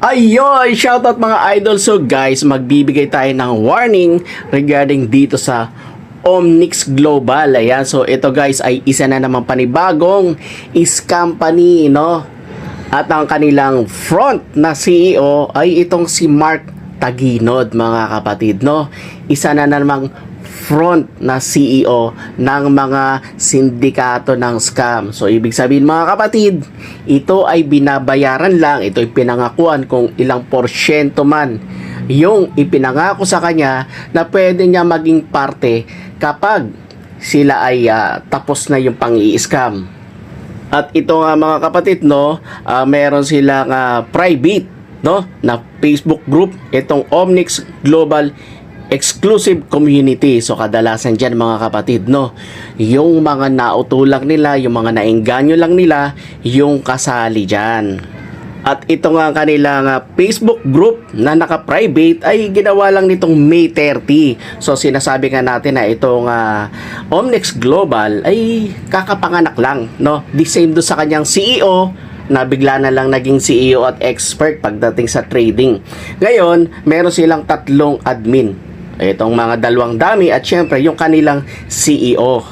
Ayoy! Shoutout mga idol! So guys, magbibigay tayo ng warning regarding dito sa Omnix Global. Ayan, so ito guys ay isa na naman panibagong company, no? At ang kanilang front na CEO ay itong si Mark Taguinod, mga kapatid, no? Isa na namang front na CEO ng mga sindikato ng scam. So, ibig sabihin mga kapatid, ito ay binabayaran lang, ito ay pinangakuan kung ilang porsyento man yung ipinangako sa kanya na pwede niya maging parte kapag sila ay tapos na yung pang-i-scam. At ito nga mga kapatid, no, meron silang private, no, na Facebook group, itong Omnix Global Exclusive Community. So kadalasan dyan mga kapatid, no, yung mga nautulang nila, yung mga naengganyo lang nila yung kasali dyan. At ito nga kanilang Facebook group na naka-private ay ginawa lang nitong May 30. So sinasabi nga natin na itong Omnix Global ay kakapanganak lang, no? The same do sa kanyang CEO na bigla na lang naging CEO at expert pagdating sa trading. Ngayon, meron silang 3 admin. Itong mga dalawang dami at syempre yung kanilang CEO.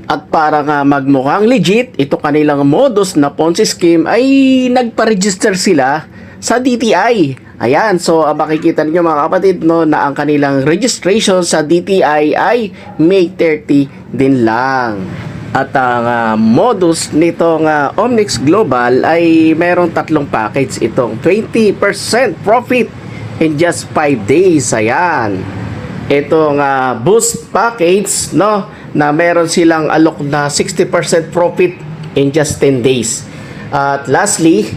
At para nga magmukhang legit, ito kanilang modus na Ponzi scheme ay nagpa-register sila sa DTI. Ayan, so makikita niyo mga kapatid, no, na ang kanilang registration sa DTI ay May 30 din lang. At ang modus nitong Omnix Global ay merong 3 package. Itong 20% profit in just 5 days. Ayan. Itong boost package, no, na meron silang alok na 60% profit in just 10 days. At lastly,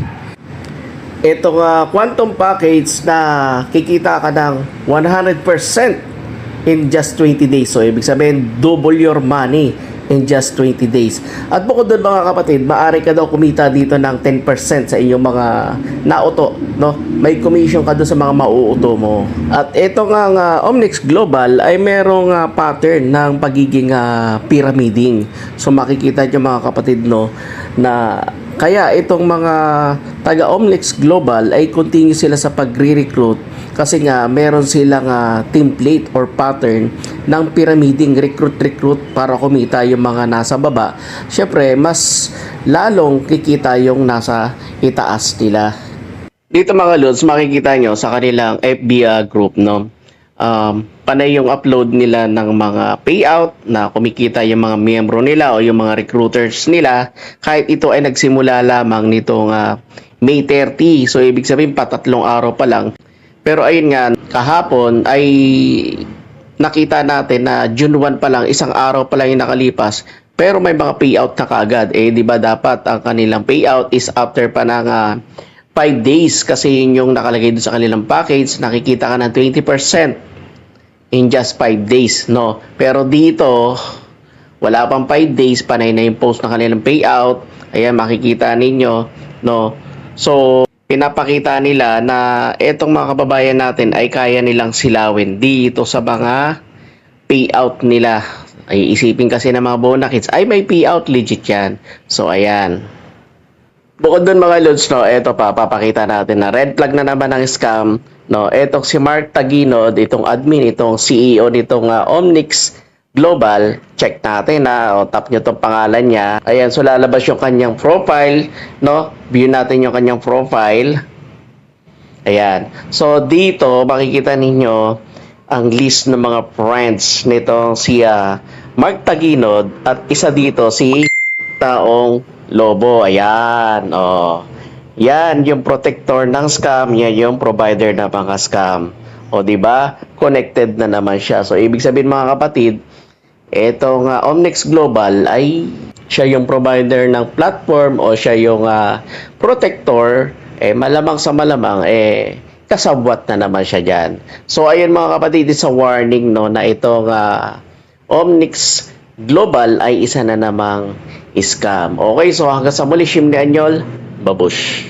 itong quantum package na kikita ka ng 100% in just 20 days. So, ibig sabihin, double your money in just 20 days. At bukod doon mga kapatid, maaari ka daw kumita dito ng 10% sa inyong mga nauto, no? May commission ka doon sa mga mauuto mo. At ito nga Omnix Global ay merong pattern ng pagiging pyramiding. So makikita niyo mga kapatid, no, na kaya itong mga taga Omnix Global ay continue sila sa pagre-recruit kasi nga meron silang template or pattern ng pyramiding, recruit para kumita yung mga nasa baba. Syempre, mas lalong kikita yung nasa itaas nila. Dito mga lods, makikita nyo sa kanilang FB group, no? Panay yung upload nila ng mga payout na kumikita yung mga miyembro nila o yung mga recruiters nila kahit ito ay nagsimula lamang nitong May 30. So ibig sabihin pa 3 araw pa lang. Pero ayun nga, kahapon ay nakita natin na June 1 pa lang, 1 araw pa lang yung nakalipas, pero may mga payout na kaagad. Eh di ba dapat ang kanilang payout is after pa ng 5 days kasi yun yung nakalagay doon sa kanilang package, nakikita ka ng 20% in just 5 days, no? Pero dito, wala pang 5 days, panay na yung post ng kanilang payout. Ayan, makikita ninyo, no? So, pinapakita nila na etong mga kababayan natin ay kaya nilang silawin dito sa mga payout nila. Ay isipin kasi ng mga bonakits, ay may payout, legit yan. So, ayan. Bukod dun mga lods, no, eto pa, papakita natin na red flag na naman ng scam, no. Etong si Mark Taguinod, itong admin, itong CEO nitong Omnix Global, check natin na, tap nyo itong pangalan niya. Ayan, so lalabas yung kanyang profile, no. View natin yung kanyang profile. Ayan. So dito makikita ninyo ang list ng mga friends nitong si Mark Taguinod at isa dito si Taong Lobo. Ayan, oh. Yan yung protector ng scam, yan yung provider ng mga scam. O di ba? Connected na naman siya. So ibig sabihin mga kapatid, etong Omnix Global ay siya yung provider ng platform o siya yung protector, malamang sa malamang kasabwat na naman siya dyan. So ayun mga kapatid, it's a warning, no, na itong Omnix Global ay isa na namang scam. Okay, so hanggang sa muli, Shim ni Anyol, babush.